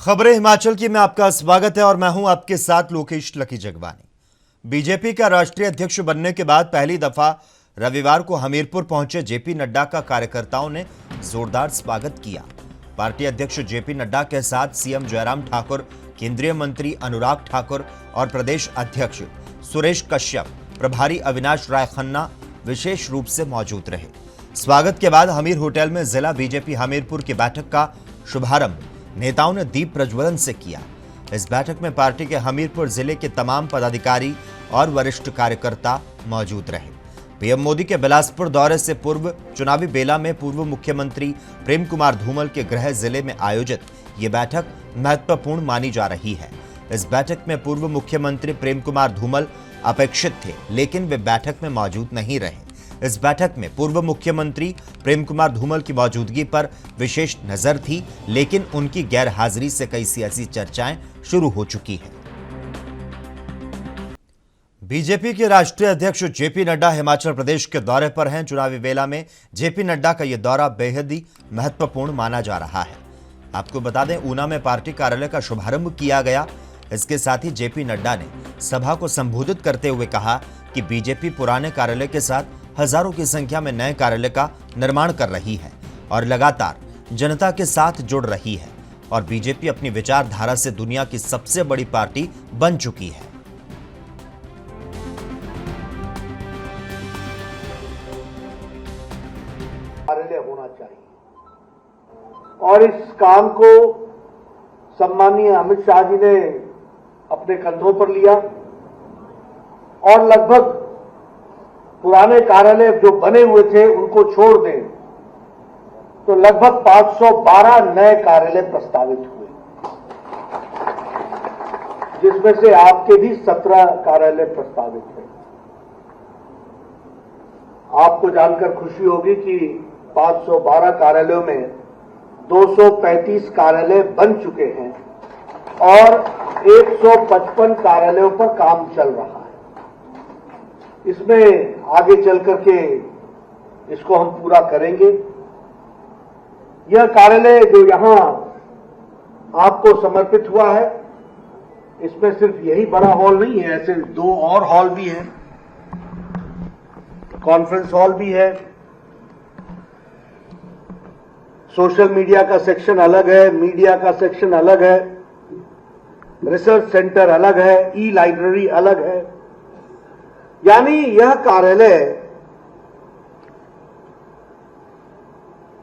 खबरें हिमाचल की में आपका स्वागत है और मैं हूं आपके साथ लोकेश लकी जगवानी। बीजेपी का राष्ट्रीय अध्यक्ष बनने के बाद पहली दफा रविवार को हमीरपुर पहुंचे जेपी नड्डा का कार्यकर्ताओं ने जोरदार स्वागत किया। पार्टी अध्यक्ष जेपी नड्डा के साथ सीएम जयराम ठाकुर, केंद्रीय मंत्री अनुराग ठाकुर और प्रदेश अध्यक्ष सुरेश कश्यप, प्रभारी अविनाश राय खन्ना विशेष रूप से मौजूद रहे। स्वागत के बाद हमीर होटल में जिला बीजेपी हमीरपुर की बैठक का शुभारंभ नेताओं ने दीप प्रज्वलन से किया। इस बैठक में पार्टी के हमीरपुर जिले के तमाम पदाधिकारी और वरिष्ठ कार्यकर्ता मौजूद रहे। पीएम मोदी के बिलासपुर दौरे से पूर्व चुनावी बेला में पूर्व मुख्यमंत्री प्रेम कुमार धूमल के गृह जिले में आयोजित ये बैठक महत्वपूर्ण मानी जा रही है। इस बैठक में पूर्व मुख्यमंत्री प्रेम कुमार धूमल अपेक्षित थे, लेकिन वे बैठक में मौजूद नहीं रहे। इस बैठक में पूर्व मुख्यमंत्री प्रेम कुमार धूमल की मौजूदगी पर विशेष नजर थी, लेकिन उनकी गैर हाजिरी से कई सियासी चर्चाएं शुरू हो चुकी हैं। बीजेपी के राष्ट्रीय अध्यक्ष जेपी नड्डा हिमाचल प्रदेश के दौरे पर हैं। चुनावी बेला में जेपी नड्डा का यह दौरा बेहद ही महत्वपूर्ण माना जा रहा है। आपको बता दें, ऊना में पार्टी कार्यालय का शुभारंभ किया गया। इसके साथ ही जेपी नड्डा ने सभा को संबोधित करते हुए कहा कि बीजेपी पुराने कार्यालय के साथ हजारों की संख्या में नए कार्यालय का निर्माण कर रही है और लगातार जनता के साथ जुड़ रही है और बीजेपी अपनी विचारधारा से दुनिया की सबसे बड़ी पार्टी बन चुकी है। कार्यालय होना चाहिए और इस काम को सम्मानीय अमित शाह जी ने अपने कंधों पर लिया और लगभग पुराने कार्यालय जो बने हुए थे उनको छोड़ दें तो लगभग 512 नए कार्यालय प्रस्तावित हुए, जिसमें से आपके भी 17 कार्यालय प्रस्तावित हैं। आपको जानकर खुशी होगी कि 512 कार्यालयों में 235 कार्यालय बन चुके हैं और 155 कार्यालयों पर काम चल रहा है। इसमें आगे चल करके इसको हम पूरा करेंगे। यह कार्यालय जो यहां आपको समर्पित हुआ है, इसमें सिर्फ यही बड़ा हॉल नहीं है, ऐसे 2 और हॉल भी हैं, कॉन्फ्रेंस हॉल भी है, सोशल मीडिया का सेक्शन अलग है, मीडिया का सेक्शन अलग है, रिसर्च सेंटर अलग है, ई लाइब्रेरी अलग है। यानी यह कार्यालय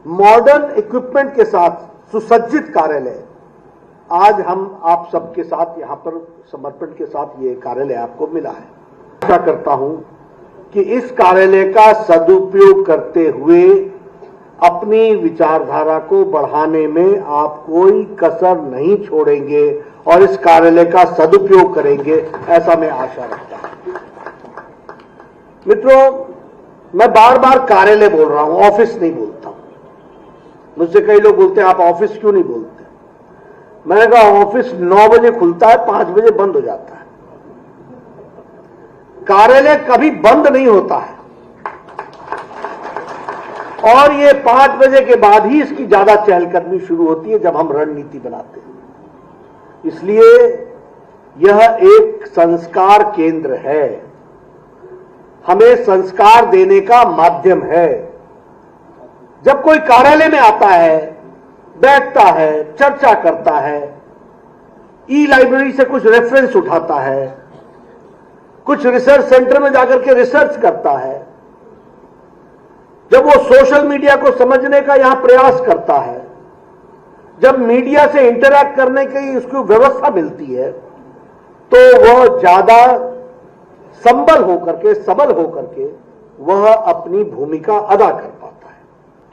मॉडर्न इक्विपमेंट के साथ सुसज्जित कार्यालय आज हम आप सबके साथ यहां पर समर्पण के साथ ये कार्यालय आपको मिला है। आशा करता हूं कि इस कार्यालय का सदुपयोग करते हुए अपनी विचारधारा को बढ़ाने में आप कोई कसर नहीं छोड़ेंगे और इस कार्यालय का सदुपयोग करेंगे, ऐसा मैं आशा रखता हूं। मित्रों, मैं बार बार कार्यालय बोल रहा हूं, ऑफिस नहीं बोलता हूं। मुझसे कई लोग बोलते हैं आप ऑफिस क्यों नहीं बोलते? मैंने कहा ऑफिस 9 बजे खुलता है, 5 बजे बंद हो जाता है। कार्यालय कभी बंद नहीं होता है और ये 5 बजे के बाद ही इसकी ज्यादा चहलकदमी शुरू होती है जब हम रणनीति बनाते हैं। इसलिए यह एक संस्कार केंद्र है, हमें संस्कार देने का माध्यम है। जब कोई कार्यालय में आता है, बैठता है, चर्चा करता है, ई लाइब्रेरी से कुछ रेफरेंस उठाता है, कुछ रिसर्च सेंटर में जाकर के रिसर्च करता है, जब वो सोशल मीडिया को समझने का यहां प्रयास करता है, जब मीडिया से इंटरैक्ट करने की उसको व्यवस्था मिलती है, तो वह ज्यादा संबल होकर के, सबल होकर के वह अपनी भूमिका अदा कर पाता है।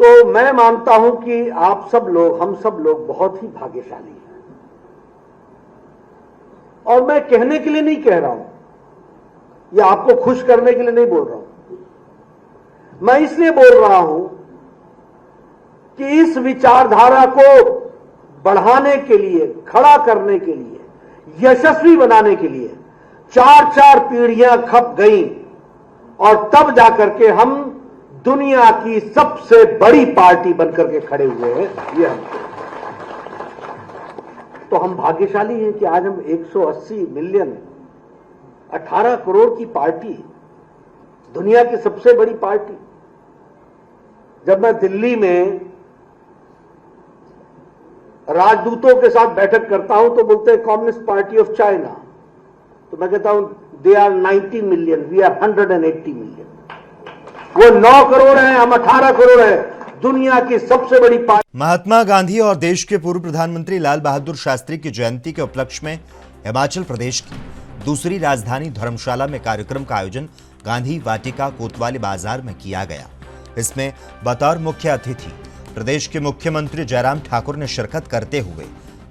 तो मैं मानता हूं कि आप सब लोग, हम सब लोग बहुत ही भाग्यशाली हैं। और मैं कहने के लिए नहीं कह रहा हूं, या आपको खुश करने के लिए नहीं बोल रहा हूं, मैं इसलिए बोल रहा हूं कि इस विचारधारा को बढ़ाने के लिए, खड़ा करने के लिए, यशस्वी बनाने के लिए 4 पीढ़ियां खप गई और तब जाकर के हम दुनिया की सबसे बड़ी पार्टी बनकर के खड़े हुए हैं। ये हम तो हम भाग्यशाली हैं कि आज हम 180 मिलियन 18 करोड़ की पार्टी, दुनिया की सबसे बड़ी पार्टी। जब मैं दिल्ली में राजदूतों के साथ बैठक करता हूं तो बोलते हैं कम्युनिस्ट पार्टी ऑफ चाइना, तो मैं कहता हूं they are 90 million, we are 180 million. वो 9 करोड़ हैं, हम 18 करोड़ हैं, दुनिया की सबसे बड़ी पार्टी। महात्मा गांधी और देश के पूर्व प्रधानमंत्री लाल बहादुर शास्त्री की जयंती के उपलक्ष्य में हिमाचल प्रदेश की दूसरी राजधानी धर्मशाला में कार्यक्रम का आयोजन गांधी वाटिका कोतवाली बाजार में किया गया। इसमें बतौर मुख्य अतिथि प्रदेश के मुख्यमंत्री जयराम ठाकुर ने शिरकत करते हुए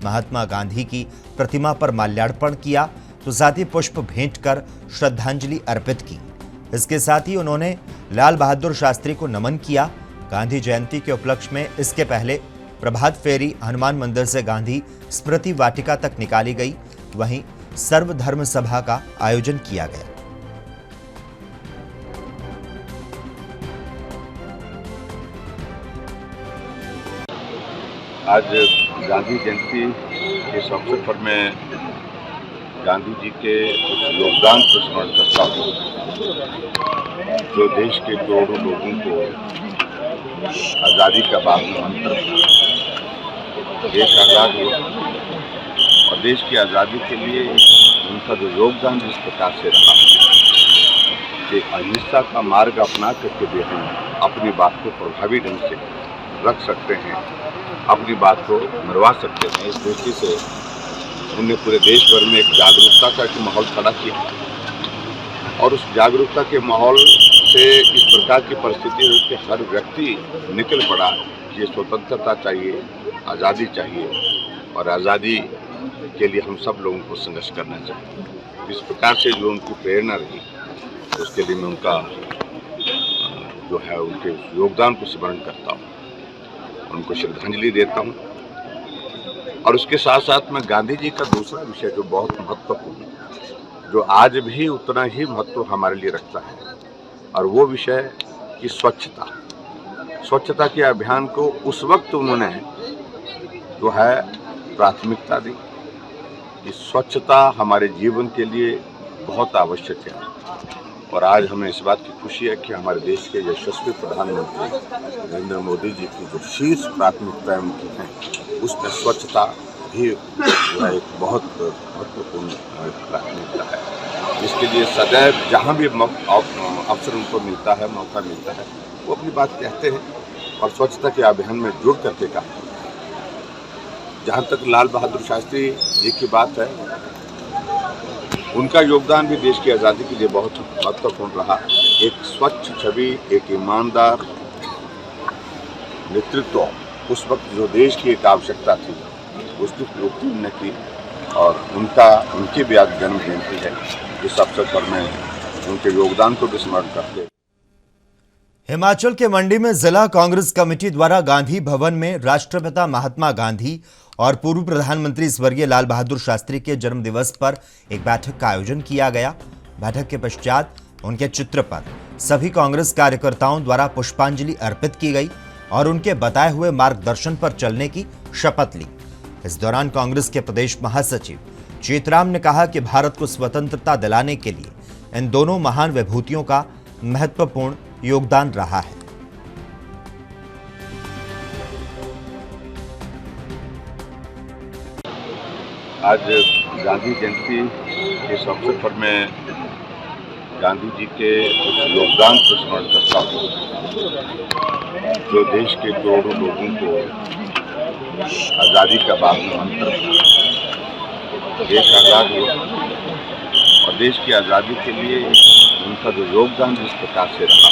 महात्मा गांधी की प्रतिमा पर माल्यार्पण किया तो साथ ही पुष्प भेंट कर श्रद्धांजलि अर्पित की। इसके साथ ही उन्होंने लाल बहादुर शास्त्री को नमन किया। गांधी जयंती के उपलक्ष्य में इसके पहले प्रभात फेरी हनुमान मंदिर से गांधी स्मृति वाटिका तक निकाली गई, वहीं सर्वधर्म सभा का आयोजन किया गया। आज गांधी जयंती के इस अवसर पर मैं गांधी जी के उस योगदान को स्मरण करता हूँ जो देश के करोड़ों लोगों को आज़ादी का बाद मंत्र देश आज़ाद हुआ और देश की आज़ादी के लिए उनका जो योगदान जिस प्रकार से रहा कि अहिंसा का मार्ग अपना करके भी हम अपनी बात को प्रभावी ढंग से रख सकते हैं, अपनी बात को मनवा सकते हैं। इस दृष्टि से उन्होंने पूरे देश भर में एक जागरूकता का एक माहौल खड़ा किया और उस जागरूकता के माहौल से इस प्रकार की परिस्थिति हुई कि हर व्यक्ति निकल पड़ा कि स्वतंत्रता चाहिए, आज़ादी चाहिए और आज़ादी के लिए हम सब लोगों को संघर्ष करना चाहिए। इस प्रकार से जो उनकी प्रेरणा रही उसके लिए मैं उनका जो है उनके योगदान को स्मरण करता हूँ, उनको श्रद्धांजलि देता हूँ। और उसके साथ साथ मैं गांधी जी का दूसरा विषय जो बहुत महत्वपूर्ण है, जो आज भी उतना ही महत्व हमारे लिए रखता है, और वो विषय की स्वच्छता के अभियान को उस वक्त उन्होंने जो है प्राथमिकता दी। कि स्वच्छता हमारे जीवन के लिए बहुत आवश्यक है और आज हमें इस बात की खुशी है कि हमारे देश के यशस्वी प्रधानमंत्री नरेंद्र मोदी जी की जो शीर्ष प्राथमिकताएं उनकी हैं उसमें स्वच्छता भी जो है एक बहुत महत्वपूर्ण प्राथमिकता है, जिसके लिए सदैव जहां भी अवसर उनको मिलता है, मौका मिलता है, वो अपनी बात कहते हैं और स्वच्छता के अभियान में जुड़ करके काम। जहाँ तक लाल बहादुर शास्त्री जी की बात है, उनका योगदान भी देश की आज़ादी के लिए बहुत महत्वपूर्ण रहा। एक स्वच्छ छवि, एक ईमानदार नेतृत्व उस वक्त जो देश की एक आवश्यकता थी उसकी पूर्ति उन्होंने की और उनकी भी आज जन्म जयंती है। इस अवसर पर मैं उनके योगदान को भी स्मरण करते। हिमाचल के मंडी में जिला कांग्रेस कमेटी द्वारा गांधी भवन में राष्ट्रपिता महात्मा गांधी और पूर्व प्रधानमंत्री स्वर्गीय लाल बहादुर शास्त्री के जन्म दिवस पर एक बैठक का आयोजन किया गया। बैठक के पश्चात उनके चित्र पर सभी कांग्रेस कार्यकर्ताओं द्वारा पुष्पांजलि अर्पित की गई और उनके बताए हुए मार्गदर्शन पर चलने की शपथ ली। इस दौरान कांग्रेस के प्रदेश महासचिव चेतराम ने कहा कि भारत को स्वतंत्रता दिलाने के लिए इन दोनों महान विभूतियों का महत्वपूर्ण योगदान रहा है। आज गांधी जयंती के इस अवसर पर मैं गांधी जी के उस योगदान को स्मरण करता हूँ जो देश के करोड़ों लोगों को आज़ादी का बाद मंत्र देश आज़ाद हुआ और देश की आज़ादी के लिए उनका जो योगदान जिस प्रकार से रहा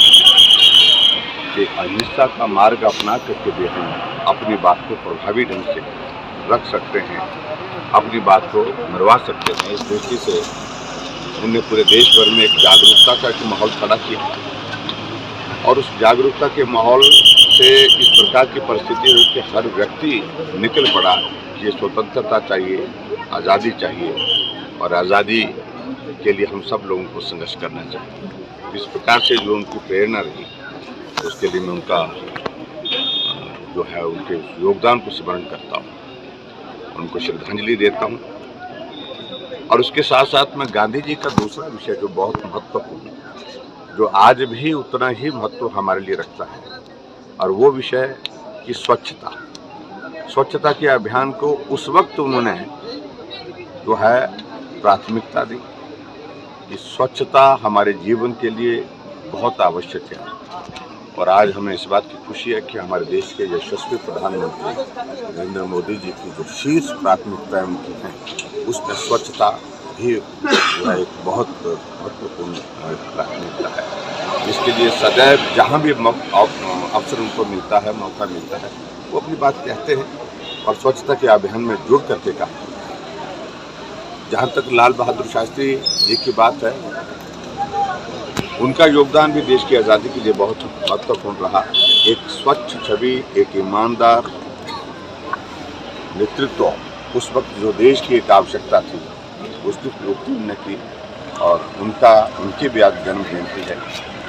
कि अहिंसा का मार्ग अपना करके भी हम अपनी बात को प्रभावी ढंग से रख सकते हैं, अपनी बात को मनवा सकते हैं। इस दृष्टि से उन्होंने पूरे देश भर में एक जागरूकता का एक माहौल खड़ा किया और उस जागरूकता के माहौल से इस प्रकार की परिस्थिति हुई कि हर व्यक्ति निकल पड़ा कि स्वतंत्रता चाहिए, आज़ादी चाहिए और आज़ादी के लिए हम सब लोगों को संघर्ष करना चाहिए। इस प्रकार से जो उनकी प्रेरणा रही उसके लिए मैं उनका जो है उनके योगदान को स्मरण करता हूँ, उनको श्रद्धांजलि देता हूँ। और उसके साथ साथ मैं गांधी जी का दूसरा विषय जो बहुत महत्वपूर्ण है, जो आज भी उतना ही महत्व हमारे लिए रखता है, और वो विषय की स्वच्छता के अभियान को उस वक्त उन्होंने जो है प्राथमिकता दी कि स्वच्छता हमारे जीवन के लिए बहुत आवश्यक है। और आज हमें इस बात की खुशी है कि हमारे देश के यशस्वी प्रधानमंत्री नरेंद्र मोदी जी की जो शीर्ष प्राथमिकताएं उनकी हैं, उसमें स्वच्छता भी जो है एक बहुत महत्वपूर्ण प्राथमिकता है। इसके लिए सदैव जहां भी अवसर उनको मिलता है, मौका मिलता है, वो अपनी बात कहते हैं और स्वच्छता के अभियान में जुड़ करके कहा। जहाँ तक लाल बहादुर शास्त्री जी की बात है, उनका योगदान भी देश की आज़ादी के लिए बहुत महत्वपूर्ण रहा। एक स्वच्छ छवि, एक ईमानदार नेतृत्व उस वक्त जो देश की एक आवश्यकता थी, उसकी पूर्ति उन्होंने की। और उनकी भी आज जन्म जयंती है।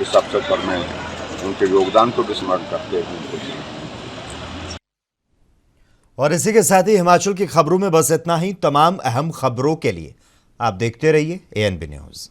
इस अवसर पर मैं उनके योगदान को भी स्मरण करते हुए और इसी के साथ ही हिमाचल की खबरों में बस इतना ही। तमाम अहम खबरों के लिए आप देखते रहिए ANB न्यूज़।